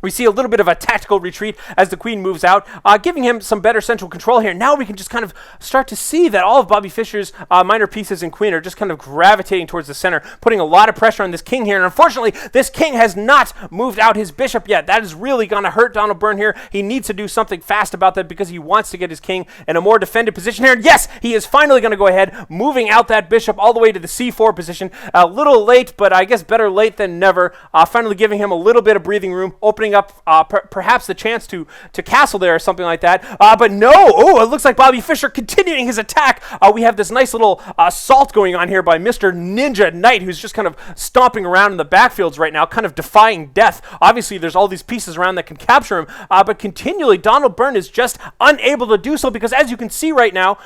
We see a little bit of a tactical retreat as the queen moves out, giving him some better central control here. Now we can just kind of start to see that all of Bobby Fischer's minor pieces and queen are just kind of gravitating towards the center, putting a lot of pressure on this king here. And unfortunately, this king has not moved out his bishop yet. That is really going to hurt Donal Byrne here. He needs to do something fast about that because he wants to get his king in a more defended position here. And yes, he is finally going to go ahead, moving out that bishop all the way to the c4 position. A little late, but I guess better late than never. Finally giving him a little bit of breathing room, opening up perhaps the chance to castle there or something like that. But no, it looks like Bobby Fischer continuing his attack. We have this nice little assault going on here by Mr. Ninja Knight, who's just kind of stomping around in the backfields right now, kind of defying death. Obviously, there's all these pieces around that can capture him, but continually, Donal Byrne is just unable to do so because, as you can see right now,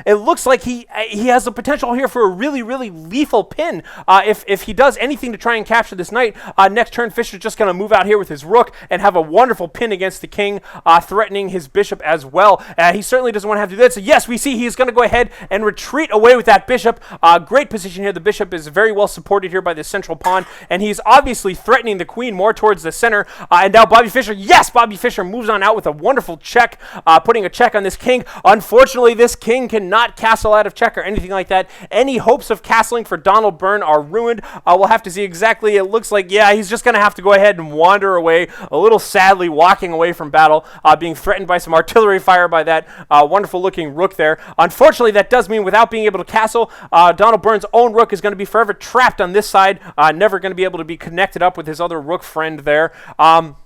it looks like he has the potential here for a really, really lethal pin. If he does anything to try and capture this knight, next turn, Fischer's just going to move out here with his rook and have a wonderful pin against the king, threatening his bishop as well. He certainly doesn't want to have to do that. So yes, we see he's going to go ahead and retreat away with that bishop. Great position here. The bishop is very well supported here by the central pawn, and he's obviously threatening the queen more towards the center. And now Bobby Fischer, yes, Bobby Fischer moves on out with a wonderful check, putting a check on this king. Unfortunately, this king cannot castle out of check or anything like that. Any hopes of castling for Donal Byrne are ruined. We'll have to see exactly. It looks like, yeah, he's just going to have to go ahead and wander away, a little sadly walking away from battle, being threatened by some artillery fire by that wonderful looking rook there. Unfortunately, that does mean without being able to castle, Donal Byrne's own rook is going to be forever trapped on this side, never going to be able to be connected up with his other rook friend there. And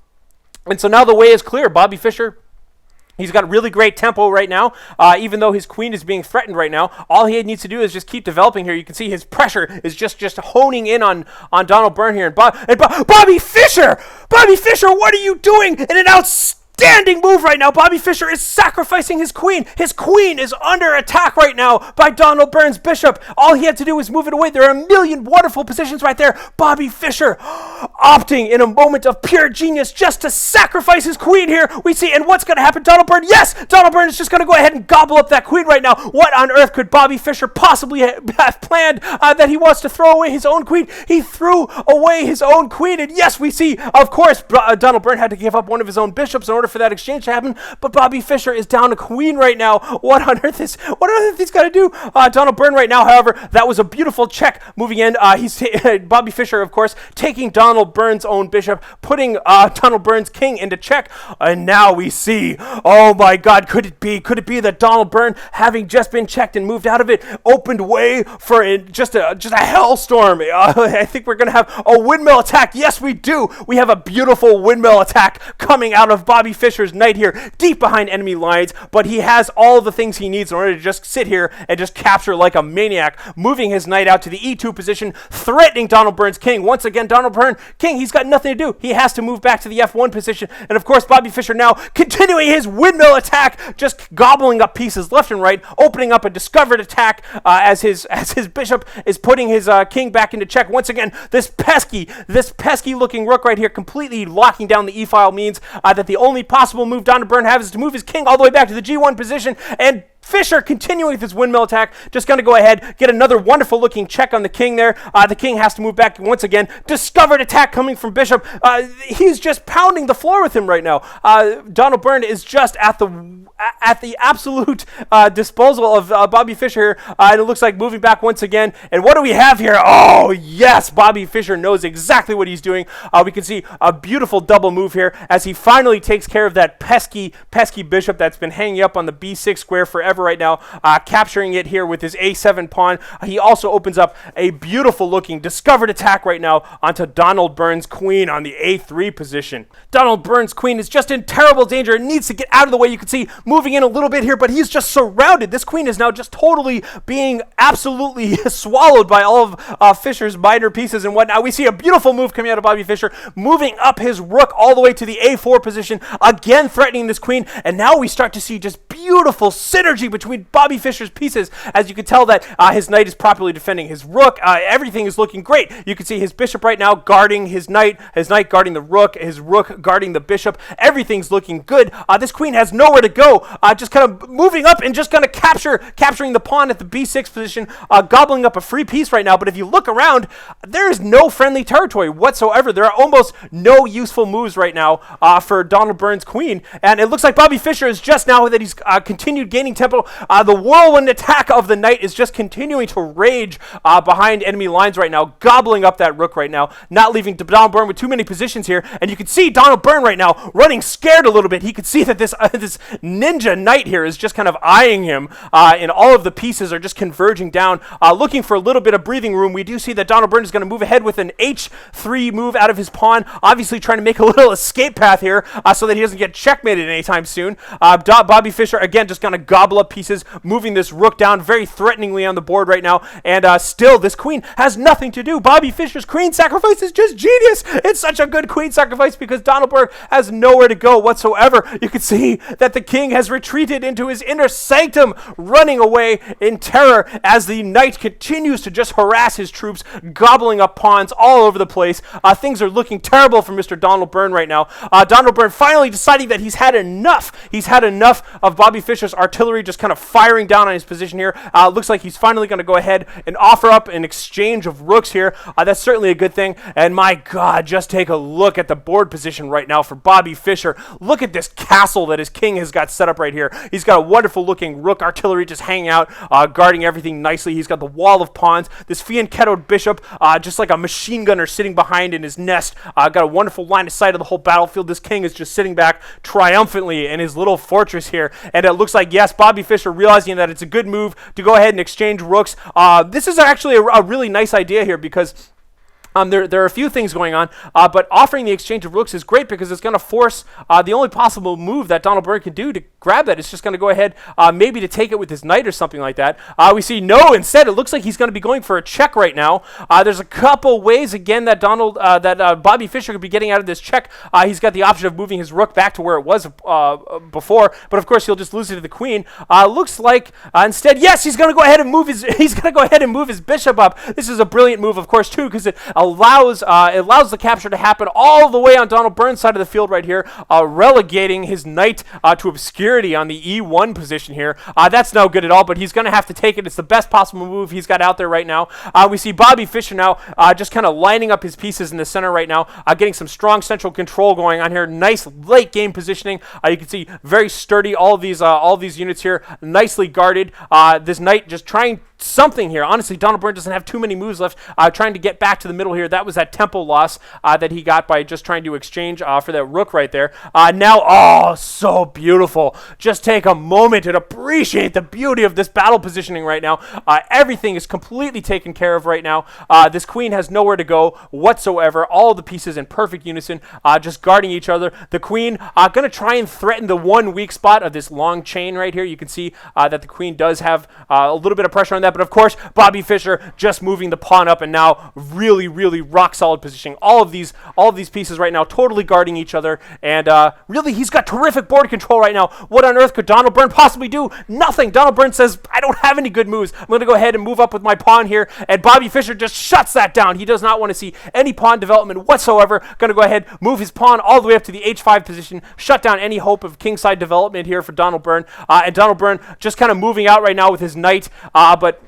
so now the way is clear. Bobby Fischer, he's got really great tempo right now, even though his queen is being threatened right now. All he needs to do is just keep developing here. You can see his pressure is just honing in on Donal Byrne here. Bobby Fischer! Bobby Fischer, what are you doing? In an outstanding move right now. Bobby Fischer is sacrificing his queen. His queen is under attack right now by Donal Byrne's bishop. All he had to do was move it away. There are a million wonderful positions right there. Bobby Fischer opting in a moment of pure genius just to sacrifice his queen here. We see, and what's going to happen? Donal Byrne, yes! Donal Byrne is just going to go ahead and gobble up that queen right now. What on earth could Bobby Fischer possibly have planned that he wants to throw away his own queen? He threw away his own queen, and yes, we see, of course, Donal Byrne had to give up one of his own bishops in order for that exchange to happen, but Bobby Fischer is down a queen right now. What on earth he's got to do? Donal Byrne right now, however, that was a beautiful check moving in. Bobby Fischer, of course, taking Donal Byrne's own bishop, putting Donal Byrne's king into check, and now we see, oh my God, could it be that Donal Byrne, having just been checked and moved out of it, opened way for just a hellstorm? I think we're going to have a windmill attack. Yes, we do. We have a beautiful windmill attack coming out of Bobby Fischer's knight here, deep behind enemy lines, but he has all the things he needs in order to just sit here and just capture like a maniac, moving his knight out to the e2 position, threatening Donal Byrne's king. Once again, Donal Byrne, king, he's got nothing to do. He has to move back to the f1 position, and of course, Bobby Fischer now continuing his windmill attack, just gobbling up pieces left and right, opening up a discovered attack as his bishop is putting his king back into check. Once again, this pesky looking rook right here, completely locking down the e-file, means that the only possible move Donal Byrne has is to move his king all the way back to the g1 position, and Fischer continuing with his windmill attack, just going to go ahead, get another wonderful looking check on the king there. The king has to move back once again. Discovered attack coming from bishop. He's just pounding the floor with him right now. Donal Byrne is just at the absolute disposal of Bobby Fischer here. And it looks like moving back once again. And what do we have here? Oh, yes, Bobby Fischer knows exactly what he's doing. We can see a beautiful double move here as he finally takes care of that pesky bishop that's been hanging up on the b6 square forever right now, capturing it here with his a7 pawn. He also opens up a beautiful looking discovered attack right now onto Donal Byrne's queen on the a3 position. Donal Byrne's queen is just in terrible danger. It needs to get out of the way. You can see moving in a little bit here, but he's just surrounded. This queen is now just totally being absolutely swallowed by all of Fischer's minor pieces and whatnot. We see a beautiful move coming out of Bobby Fischer, moving up his rook all the way to the a4 position, again threatening this queen, and now we start to see just beautiful synergy synergy between Bobby Fischer's pieces, as you can tell that his knight is properly defending his rook. Everything is looking great. You can see his bishop right now guarding his knight guarding the rook, his rook guarding the bishop. Everything's looking good. This queen has nowhere to go, just kind of moving up and just kind of capturing the pawn at the b6 position, gobbling up a free piece right now. But if you look around, there is no friendly territory whatsoever. There are almost no useful moves right now for Donal Byrne's queen, and it looks like Bobby Fischer is just now that he's continued gaining tempo. The whirlwind attack of the knight is just continuing to rage behind enemy lines right now, gobbling up that rook right now, not leaving Donal Byrne with too many positions here. And you can see Donal Byrne right now running scared a little bit. He could see that this ninja knight here is just kind of eyeing him, and all of the pieces are just converging down, looking for a little bit of breathing room. We do see that Donal Byrne is going to move ahead with an h3 move out of his pawn, obviously trying to make a little escape path here so that he doesn't get checkmated anytime soon. Bobby Fischer, again, just going to gobble up pieces, moving this rook down very threateningly on the board right now, and still this queen has nothing to do. Bobby Fischer's queen sacrifice is just genius. It's such a good queen sacrifice because Donal Byrne has nowhere to go whatsoever. You can see that the king has retreated into his inner sanctum, running away in terror as the knight continues to just harass his troops, gobbling up pawns all over the place. Things are looking terrible for Mr. Donal Byrne right now. Donal Byrne finally deciding that he's had enough. He's had enough of Bobby Fischer's artillery just kind of firing down on his position here. Looks like he's finally going to go ahead and offer up an exchange of rooks here. That's certainly a good thing. And my God, just take a look at the board position right now for Bobby Fischer. Look at this castle that his king has got set up right here. He's got a wonderful looking rook artillery just hanging out, guarding everything nicely. He's got the wall of pawns. This fianchettoed bishop, just like a machine gunner sitting behind in his nest. Got a wonderful line of sight of the whole battlefield. This king is just sitting back triumphantly in his little fortress here. And it looks like, yes, Bobby Fischer realizing that it's a good move to go ahead and exchange rooks. This is actually a really nice idea here because there are a few things going on, but offering the exchange of rooks is great because it's going to force the only possible move that Donal Byrne can do to grab that. It's just going to go ahead, maybe to take it with his knight or something like that. We see no, instead it looks like he's going to be going for a check right now. There's a couple ways again that Bobby Fischer could be getting out of this check. He's got the option of moving his rook back to where it was before, but of course he'll just lose it to the queen. Looks like instead, yes, he's going to go ahead and move his bishop up. This is a brilliant move, of course, too, because it allows the capture to happen all the way on Donal Byrne's side of the field right here, relegating his knight to obscurity on the e1 position here. That's no good at all, but he's going to have to take it. It's the best possible move he's got out there right now. We see Bobby Fischer now just kind of lining up his pieces in the center right now, getting some strong central control going on here. Nice late game positioning. You can see very sturdy, all these units here, nicely guarded. This knight just trying something here. Honestly, Donal Byrne doesn't have too many moves left, trying to get back to the middle here. That was that tempo loss that he got by just trying to exchange for that rook right there. Now, oh, so beautiful. Just take a moment and appreciate the beauty of this battle positioning right now. Everything is completely taken care of right now. This queen has nowhere to go whatsoever. All the pieces in perfect unison, just guarding each other. The queen going to try and threaten the one weak spot of this long chain right here. You can see that the queen does have a little bit of pressure on that, but of course, Bobby Fischer just moving the pawn up and now really, really rock solid positioning. All of these pieces right now totally guarding each other, and really he's got terrific board control right now. What on earth could Donal Byrne possibly do? Nothing. Donal Byrne says, I don't have any good moves. I'm going to go ahead and move up with my pawn here, and Bobby Fischer just shuts that down. He does not want to see any pawn development whatsoever. Going to go ahead, move his pawn all the way up to the h5 position, shut down any hope of kingside development here for Donal Byrne, and Donal Byrne just kind of moving out right now with his knight, but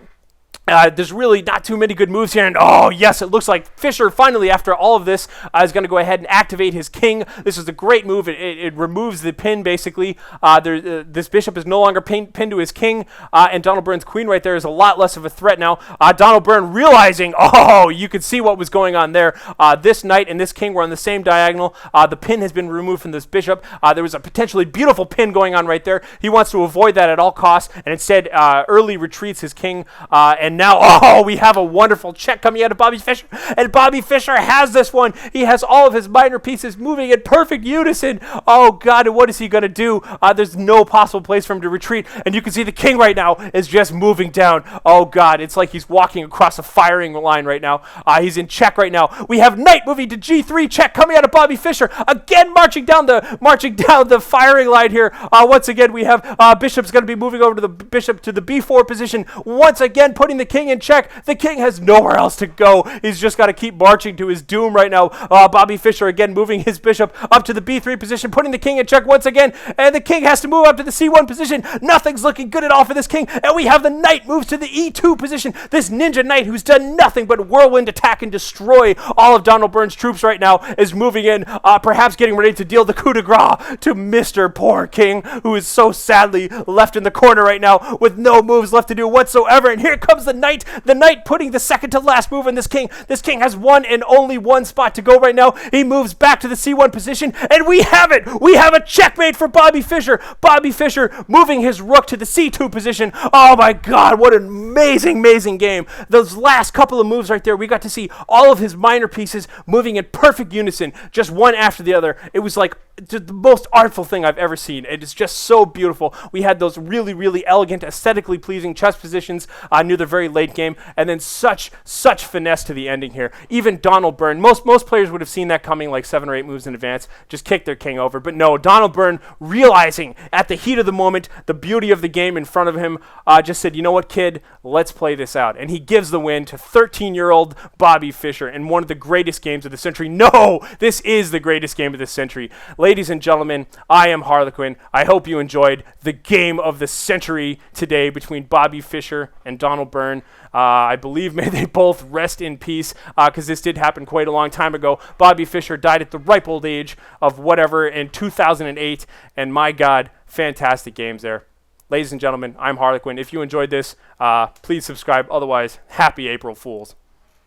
there's really not too many good moves here, and oh yes, it looks like Fischer finally, after all of this, is going to go ahead and activate his king. This is a great move. It removes the pin, basically. This bishop is no longer pinned to his king, and Donal Byrne's queen right there is a lot less of a threat now. Donal Byrne realizing, oh, you could see what was going on there. This knight and this king were on the same diagonal. The pin has been removed from this bishop. There was a potentially beautiful pin going on right there. He wants to avoid that at all costs, and instead early retreats his king, and now, oh, we have a wonderful check coming out of Bobby Fischer, and Bobby Fischer has this one. He has all of his minor pieces moving in perfect unison. Oh, God, and what is he going to do? There's no possible place for him to retreat, and you can see the king right now is just moving down. Oh, God, it's like he's walking across a firing line right now. He's in check right now. We have knight moving to G3, check coming out of Bobby Fischer, again marching down the firing line here. Once again, we have bishop's going to be moving over to the bishop to the B4 position, once again putting the king in check. The king has nowhere else to go. He's just got to keep marching to his doom right now. Bobby Fischer again moving his bishop up to the B3 position, putting the king in check once again, and the king has to move up to the C1 position. Nothing's looking good at all for this king, and we have the knight moves to the E2 position. This ninja knight who's done nothing but whirlwind attack and destroy all of Donal Byrne's troops right now is moving in, perhaps getting ready to deal the coup de grace to Mr. Poor King, who is so sadly left in the corner right now with no moves left to do whatsoever. And here comes the knight putting the second to last move on this king. This king has one and only one spot to go right now. He moves back to the C1 position, and we have it. We have a checkmate for Bobby Fischer. Bobby Fischer moving his rook to the C2 position. Oh my God, what an amazing game. Those last couple of moves right there, we got to see all of his minor pieces moving in perfect unison, just one after the other. It was like the most artful thing I've ever seen. It is just so beautiful. We had those really elegant, aesthetically pleasing chess positions near the very late game, and then such finesse to the ending here. Even Donal Byrne, most players would have seen that coming like 7 or 8 moves in advance, just kick their king over. But no, Donal Byrne, realizing at the heat of the moment the beauty of the game in front of him, just said, you know what, kid, let's play this out. And he gives the win to 13-year-old Bobby Fischer in one of the greatest games of the century. No, this is the greatest game of the century. Ladies and gentlemen, I am Harlequin. I hope you enjoyed the game of the century today between Bobby Fischer and Donal Byrne. I believe may they both rest in peace, because this did happen quite a long time ago. Bobby Fischer died at the ripe old age of whatever in 2008, and my God, fantastic games there. Ladies and gentlemen, I'm Harlequin. If you enjoyed this, please subscribe. Otherwise, happy April Fools.